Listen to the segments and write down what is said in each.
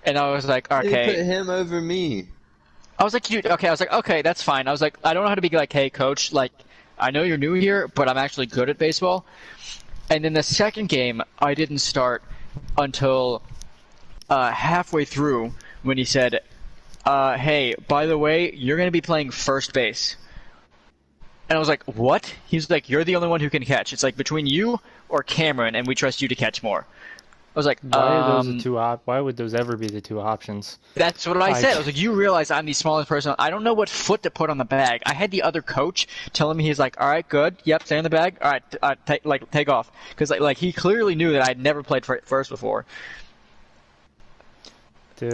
And I was like, They put okay. him over me. I was like, dude, okay. I was like, okay, that's fine. I was like, I don't know how to be like, hey, coach, like, I know you're new here, but I'm actually good at baseball. And then the second game, I didn't start until halfway through when he said, hey, by the way, you're going to be playing first base. And I was like, what? He's like, you're the only one who can catch. It's like between you or Cameron, and we trust you to catch more. I was like, Why are those the two why would those ever be the two options? that's what I said. I Like, was like, you realize I'm the smallest person. I don't know what foot to put on the bag. I had the other coach telling me, he's like, all right, good. Yep, stay in the bag. All right, take off. Because like he clearly knew that I'd never played first before.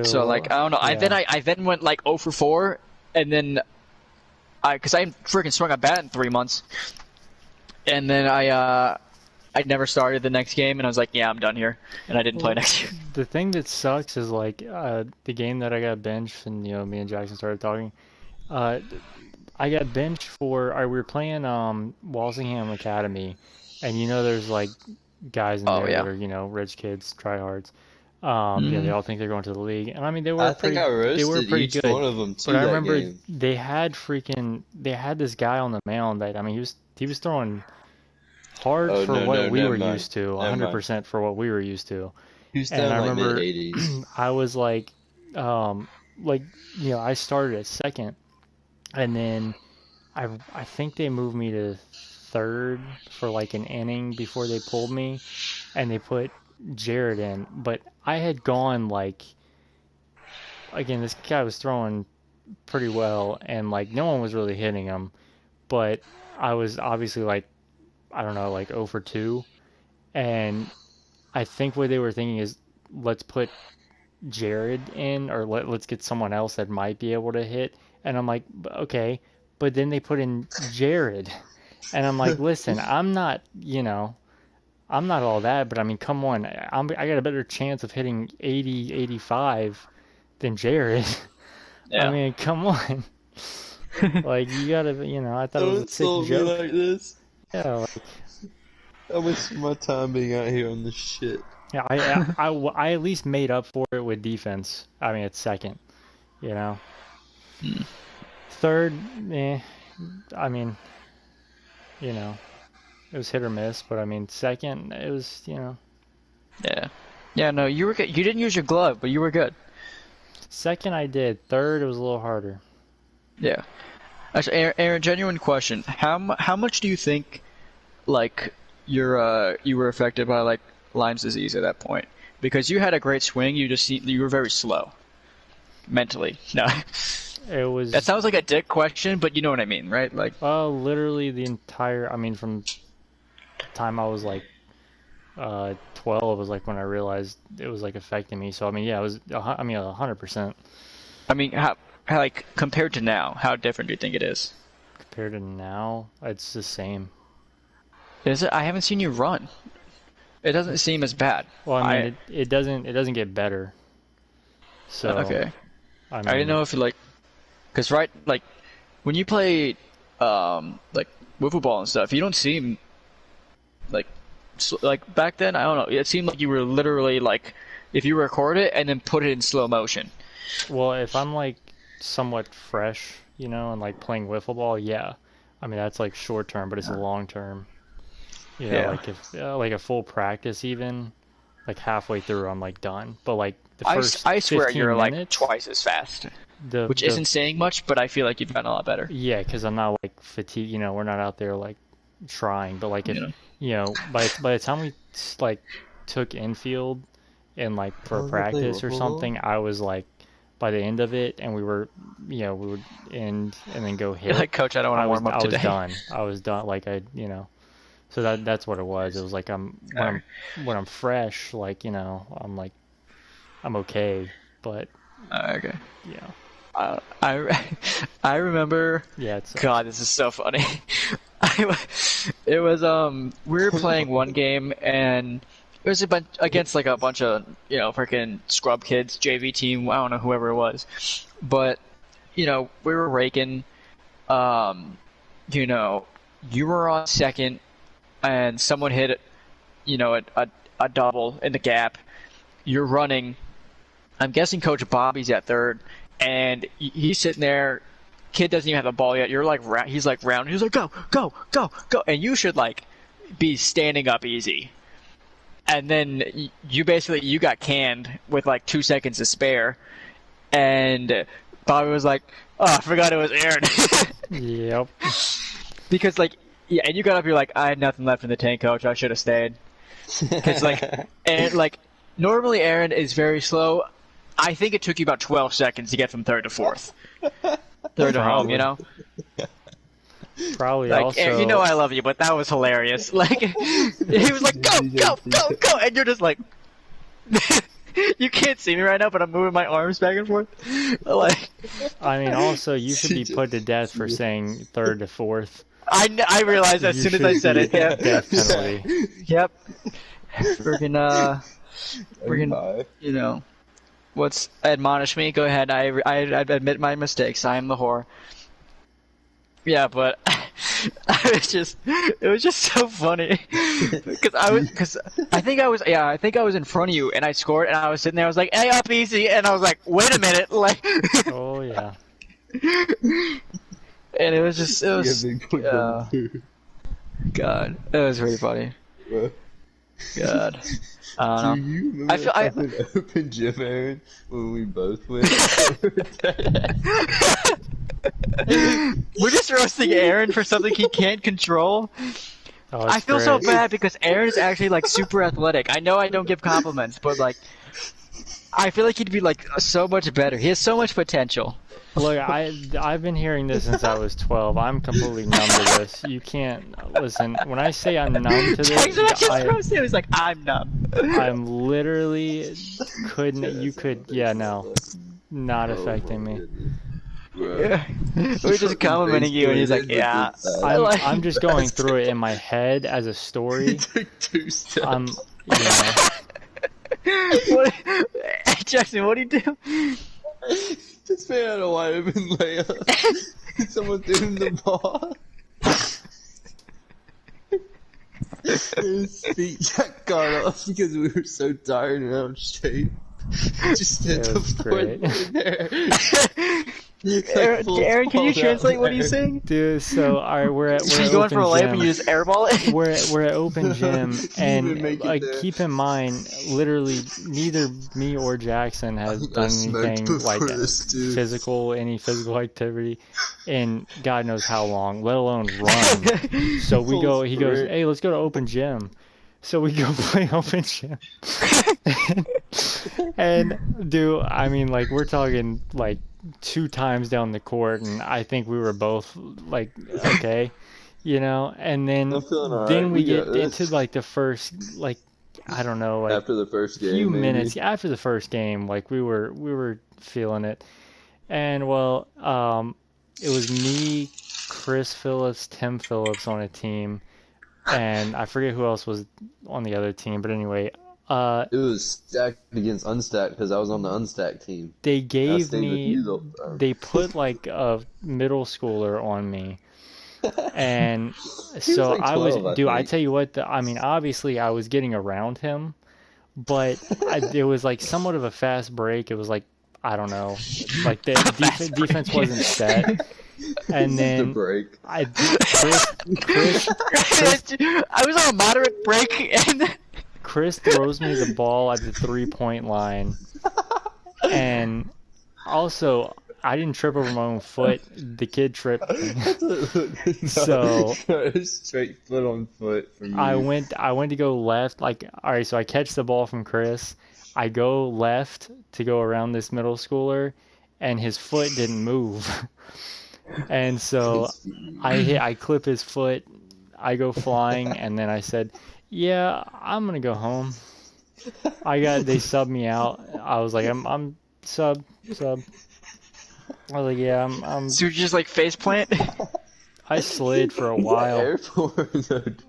So like, I don't know. yeah. I then went like 0 for 4, and then because I freaking swung a bat in 3 months, and then I never started the next game, and I was like, yeah, I'm done here, and I didn't play Well, next year. the thing that sucks is like the game that I got benched and me and Jackson started talking. Uh, I got benched for we were playing Walsingham Academy, and there's like guys in Oh there that yeah. are rich kids, tryhards. They Mm. all think they're going to the league, and I mean I think I they were roasted pretty each good. one of them But to I that remember game. they had this guy on the mound that I mean he was throwing hard Oh for no, what no, we never were mind. used to, Never mind. 100% for what we were used to. He was And down I like mid remember 80s. I was um, like, I started at second, and then I think they moved me to third for like an inning before they pulled me, and they put Jared in. But I had gone like, again, this guy was throwing pretty well, and like no one was really hitting him, but I was obviously like, I don't know, like 0 for 2, and I think what they were thinking is, let's put Jared in, or let's get someone else that might be able to hit. And I'm like, okay. But then they put in Jared. And I'm like, listen, I'm not all that, but I mean, come on. I got a better chance of hitting 80, 85 than Jared. I Yeah. mean, come on. Like, you gotta, I thought it was a Don't sick insult me joke. like this. Yeah, like, I waste my time being out here on this shit. yeah, I at least made up for it with defense. I mean, it's second, you know. Mm. Third, I mean, you know, it was hit or miss, but I mean, second, it was, Yeah. Yeah. No, you were good. You didn't use your glove, but you were good. second I did. Third, it was a little harder. Yeah. Actually, Aaron, genuine question. How much do you think like you were affected by like Lyme's disease at that point? Because you had a great swing, you were very slow mentally. No. It That was, sounds like a dick question, but you know what I mean, right? Like, literally the entire, I mean, from the time I was like, 12 was like when I realized it was like affecting me. So, I mean, yeah, it was, I mean, 100% I mean, how like compared to now, how different do you think it is? compared to now, it's the same. Is it? I haven't seen you run. It doesn't seem as bad. Well, I mean, I it doesn't get better. So, okay. I I didn't mean, know if like, cause right like when you play like wiffle ball and stuff, you don't seem like like back then. I don't know. It seemed like you were literally like if you record it and then put it in slow motion. well, if I'm like somewhat fresh, and like playing wiffle ball, yeah. I mean, that's like short term, but it's a long term. Yeah. Like if like a full practice even, like halfway through, I'm like done. But like the I, first I swear you're 15 like minutes, twice as fast, the which the isn't saying much, but I feel like you've gotten a lot better. yeah, because I'm not like fatigued. We're not out there like trying. But like You if know. by the time we like took infield and like for a Oh, they play practice or wiffle ball? something, I was like by the end of it, and we would end and then go You're hit. like, Coach, I don't want to warm up I was today. done. I was done. Like so that's what it was. It was like Alright. when I'm fresh, like I'm like I'm okay, but Okay. yeah, I I remember. yeah, it sucks. God, this is so funny. It was we were playing one game and it was a bunch against like a bunch of freaking scrub kids JV team. I don't know whoever it was, but we were raking. Um, you know, you were on second and someone hit a double in the gap. You're running I'm guessing Coach Bobby's at third, and he's sitting there. Kid doesn't even have the ball yet. You're like, he's like round. He's like, go, go, go, go, and you should like be standing up easy. And then you got canned with like 2 seconds to spare, and Bobby was like, "Oh, I forgot it was Aaron." Yep. Because like, yeah, and you got up. You're like, "I had nothing left in the tank, Coach. I should have stayed." Because normally Aaron is very slow. I think it took you about 12 seconds to get from third to fourth. Third to home, you know? Probably like, also... Aaron, you know I love you, but that was hilarious. Like, he was like, go, go, go, go, and you're just like... You can't see me right now, but I'm moving my arms back and forth. Like, I mean, also, you should be put to death for saying third to fourth. I realized as soon as I said it. Yeah. Death penalty. Yep. Friggin', you know, what's admonish me? Go ahead. I admit my mistakes. I am the whore. Yeah, but it was just so funny because I think I was in front of you and I scored and I was sitting there. I was like, "Hey, up easy," and I was like, "Wait a minute!" Like, oh yeah. And it was God, it was really funny. God. I don't know. Do you remember the open gym, Aaron, when we both went? We're just roasting Aaron for something he can't control. Oh, I feel so great. bad because Aaron is actually like super athletic. I know I don't give compliments, but like, I feel like he'd be like so much better. He has so much potential. Look, I've been hearing this since I was 12. I'm completely numb to this. You can't listen. When I say I'm numb to this, He was like, "I'm numb." I'm literally couldn't. You could, yeah, no, not affecting me. Yeah. We're just complimenting you, and he's like, "Yeah." I'm just going through it in my head as a story. Took 2 steps. What, Jackson, what do you do? This man had a wide open layup. Someone threw him the ball. His feet got caught off because we were so tired and out of shape. Just hit the floor there. Aaron, can you translate what he's saying? Dude, so alright, we're at She's going for a layup and you just airball it? We're at open gym, and like keep in mind, literally neither me or Jackson has done anything like physical activity in God knows how long, let alone run. So he goes, "Hey, let's go to open gym." So we go play open gym. And dude, I mean, like, we're talking like 2 times down the court, and I think we were both like, okay, you know. And then we get into like the first, like, I don't know, like after the first game, few minutes after the first game, like we were feeling it. And well, it was me, Chris Phillips, Tim Phillips on a team, and I forget who else was on the other team, but anyway. It was stacked against unstacked because I was on the unstacked team. They they put like a middle schooler on me. And so like 12, I tell you what, I mean, obviously I was getting around him, but it was like somewhat of a fast break. It was like, I don't know, like the defense wasn't set. And then break. Chris, I was on a moderate break, and Chris throws me the ball at the 3-point line, and also I didn't trip over my own foot. The kid tripped me. So straight foot on foot from you. I went to go left. Like, all right, so I catch the ball from Chris. I go left to go around this middle schooler, and his foot didn't move. And so I clip his foot. I go flying, and then I said, "Yeah, I'm gonna go home." They subbed me out. I was like, I'm sub. I was like, yeah, I'm. So you're just like face plant? I slid for a while.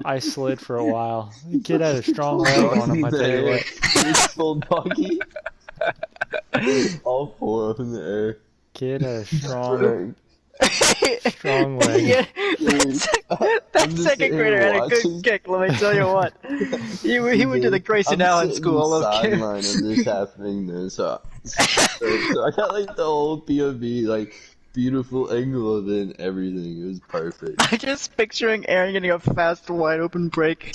I slid for a while. The kid had a strong leg on him, I tell you what. Full doggy. All 4 up in the air. Kid had a strong. He Strong leg. Yeah, Dude, that I'm just second sitting grader here had a good watching. kick. Let me tell you what. He went to the Dude, Grayson I'm Allen sitting in School. the All okay. sideline of this happening there, so I got like the whole POV, like beautiful angle of it and everything. It was perfect. I'm just picturing Aaron getting a fast, wide open break,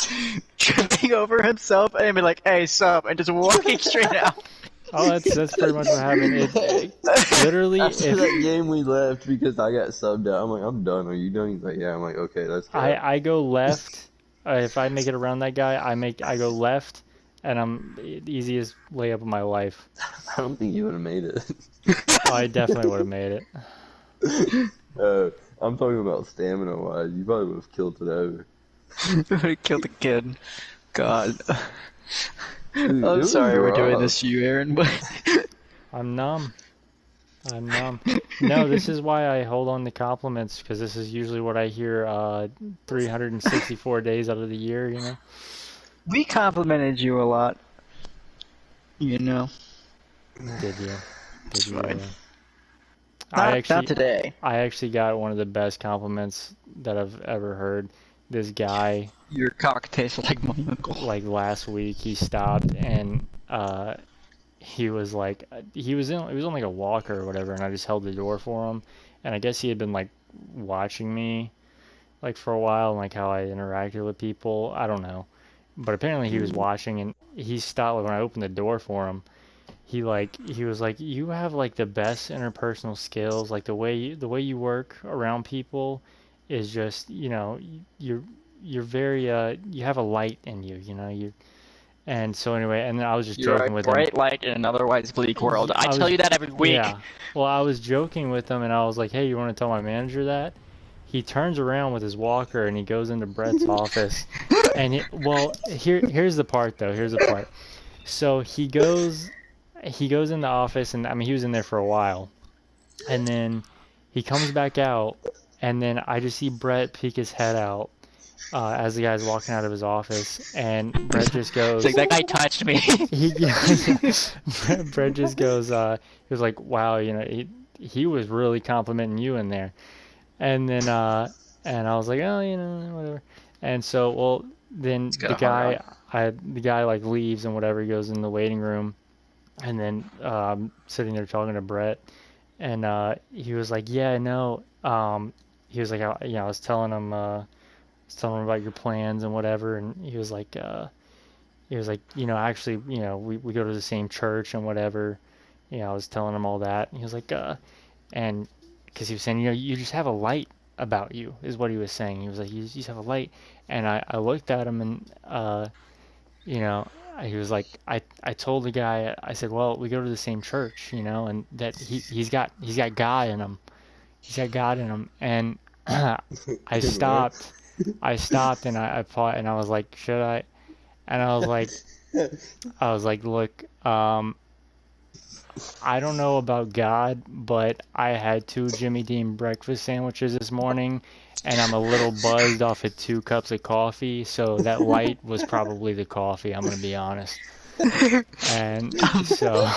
tripping over himself, and be like, "Hey, sup?" and just walking straight out. Oh, that's pretty much what happened. Literally, After that game, we left because I got subbed out. I'm like, I'm done. Are you done? He's like, yeah. I'm like, okay, let's go. I go left. If I make it around that guy, I go left, and I'm the easiest layup of my life. I don't think you would have made it. Oh, I definitely would have made it. I'm talking about stamina wise. You probably would have killed it over. Would killed the kid. God. Dude, it I'm was sorry we're doing rough. this to you, Aaron, but I'm numb. I'm numb. No, this is why I hold on to compliments, because this is usually what I hear 364 days out of the year, you know? we complimented you a lot. You know. Did you? Did you? Fine. I Not today. I actually got one of the best compliments that I've ever heard. This guy, Your cock tastes like my uncle. like last week, he stopped and he was like, he was on like a walker or whatever, and I just held the door for him. And I guess he had been like watching me like for a while, and like how I interacted with people. I don't know, but apparently he was watching, and he stopped like, when I opened the door for him. He was like, you have like the best interpersonal skills, like the way you work around people is just, you know, you're very you have a light in you, you know, you. And so anyway, and then I was just You're a joking with him. bright light in an otherwise bleak world. I was- tell you that every week. Yeah. Well, I was joking with him, and I was like, hey, you want to tell my manager that? He turns around with his walker and he goes into Brett's office. And here's the part though. Here's the part. So he goes in the office, and I mean he was in there for a while, and then he comes back out, and then I just see Brett peek his head out as the guy's walking out of his office, and Brett just goes, It's like, that guy touched me. Brett just goes, he was like, wow, you know, he was really complimenting you in there, and then and I was like, oh, you know, whatever, and so well then the guy like leaves and whatever, he goes in the waiting room. And then sitting there talking to Brett, and he was like, "Yeah, no." He was like, "I was telling him, about your plans and whatever." And he was like, you know, actually, you know, we go to the same church and whatever. You know, I was telling him all that. And he was like, and because he was saying, you know, you just have a light about you, is what he was saying. He was like, you just have a light. And I looked at him, and you know, he was like, I told the guy, I said, well, we go to the same church, you know, and that he's got God in him. He's got God in him. And I stopped and I thought, and I was like, should I? And I was like, look, I don't know about God, but I had 2 Jimmy Dean breakfast sandwiches this morning, and I'm a little buzzed off of 2 cups of coffee, so that light was probably the coffee, I'm going to be honest. And so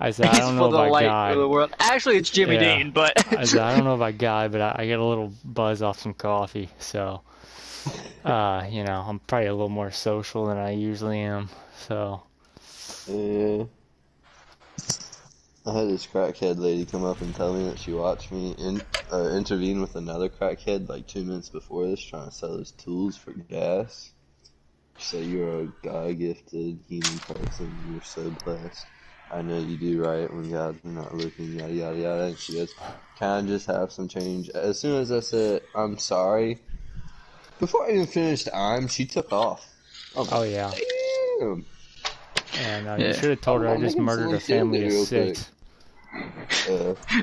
I said, I don't know about God. The world. Actually, it's Jimmy Dean, but I said, I don't know about God, but I get a little buzz off some coffee, so you know, I'm probably a little more social than I usually am, so. Yeah. I had this crackhead lady come up and tell me that she watched me intervene with another crackhead like 2 minutes before this, trying to sell his tools for gas. Say you're a God-gifted human person. You're so blessed. I know you do right when God's not looking. Yada yada yada. And she goes, "Can I just have some change?" As soon as I said, "I'm sorry," before I even finished, she took off. Oh yeah. Damn. And you should have told her I just murdered a family of 6.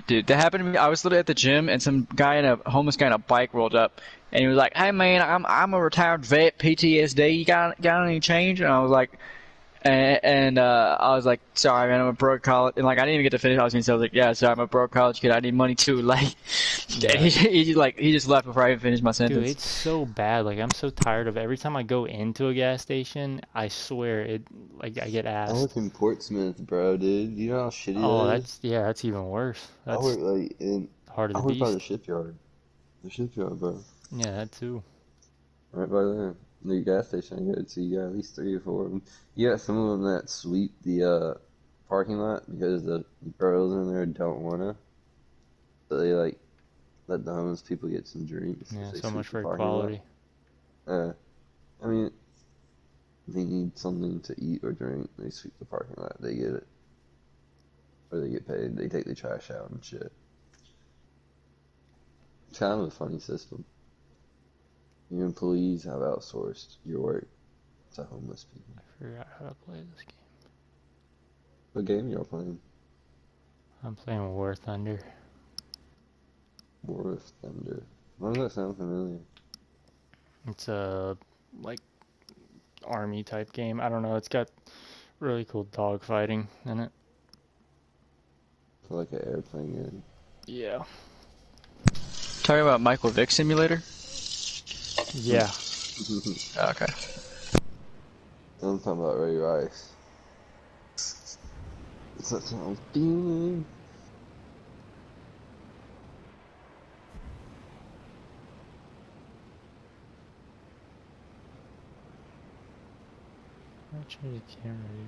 Dude, that happened to me. I was literally at the gym, and some homeless guy on a bike rolled up, and he was like, "Hey man, I'm a retired vet, PTSD. You got any change?" And I was like, I was like, "Sorry man, I'm a broke college," and like I didn't even get to finish. I was like, "Yeah, sorry, I'm a broke college kid. I need money too." Like, yeah. he just left before I even finished my sentence. Dude, it's so bad. Like, I'm so tired of every time I go into a gas station, I swear I get asked. I work in Portsmouth, bro, dude. You know how shitty that is? That's even worse. That's I work like hard to I work by beast. the shipyard. The shipyard, bro. Yeah, that too. Right by there. The gas station I go to, you got at least 3 or 4 of them. You got some of them that sweep the parking lot because the girls in there don't wanna. So they like let the homeless people get some drinks. Yeah, They so sweep much the for parking lot. equality. I mean, they need something to eat or drink. They sweep the parking lot. They get it, or they get paid. They take the trash out and shit. It's kind of a funny system. Your employees have outsourced your work to homeless people. I forgot how to play this game. What game y'all playing? I'm playing War Thunder. War of Thunder. Why does that sound familiar? It's a like army type game. I don't know. It's got really cool dogfighting in it. Like an airplane game. Yeah. Talking about Michael Vick Simulator? Yeah. Okay. I'm talking about Ray Rice. It's that sound feeling. I'll change the camera view.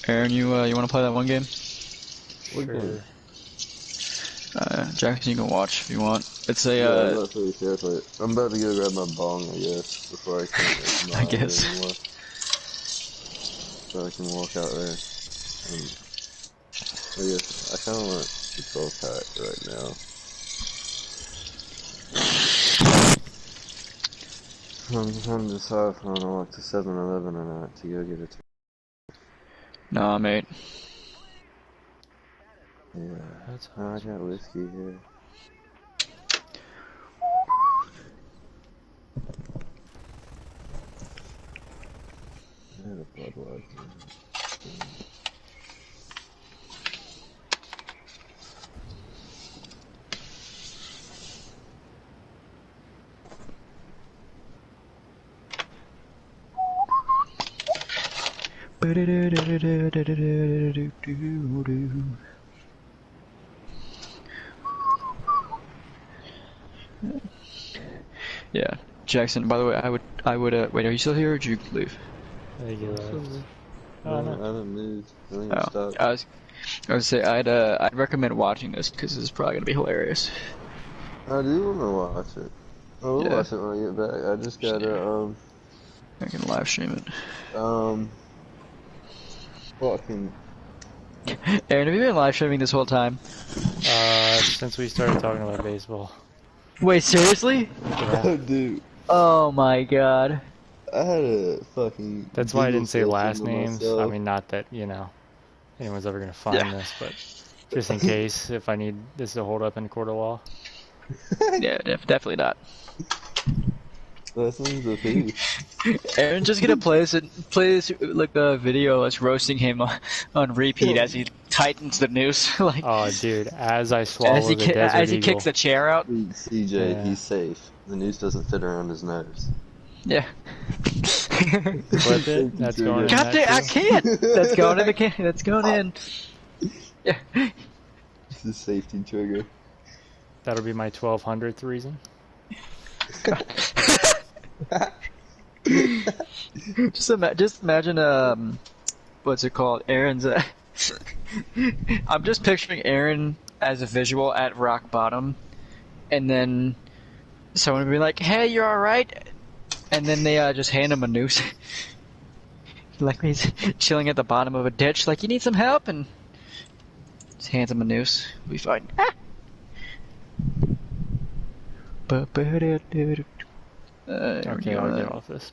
Aaron, you want to play that one game? What Sure. game? Jackson, you can watch if you want. It's Yeah, a I'm not pretty sure, but I'm about to go grab my bong, I guess, before I can't I guess. anymore. So I can walk out there. I guess I kind of want the 12 pack right now. I'm just trying to decide if I want to walk to 7-Eleven or not to go get a Nah, mate. Yeah. That's Oh, I got whiskey here. I had a Budweiser. Yeah, Jackson. By the way, I would. Wait, are you still here, or did you leave? I think you left. I Oh, no. haven't moved. I think I Oh, stopped. I was say I'd recommend watching this because this is probably gonna be hilarious. I do want to watch it. I will Yeah. watch it when I get back. I just gotta, I can live stream it. fucking. Aaron, have you been live streaming this whole time? Since we started talking about baseball. Wait, seriously? Yeah. Dude, Oh my god. I had a fucking. That's why I Google didn't say session last to names. I myself. mean, not that, anyone's ever going to find Yeah. this, but just in case, if I need this to hold up in court of law. Yeah, definitely not. Lessons of who? Aaron's just gonna play this like a video us roasting him on repeat as he tightens the noose, like Oh, dude, as I swallow the Desert as he Eagle. kicks the chair out. CJ, Yeah. he's safe. The noose doesn't fit around his nose. Yeah. Flip it. That's going in God that damn, I too. can't. That's going in the can. That's going in. Yeah. It's the safety trigger. That'll be my 1200th reason. Just imagine what's it called? Aaron's. I'm just picturing Aaron as a visual at rock bottom, and then someone would be like, "Hey, you're all right," and then they just hand him a noose, like he's chilling at the bottom of a ditch, like you need some help, and just hands him a noose. We'll be fine. Okay, I'll get off this.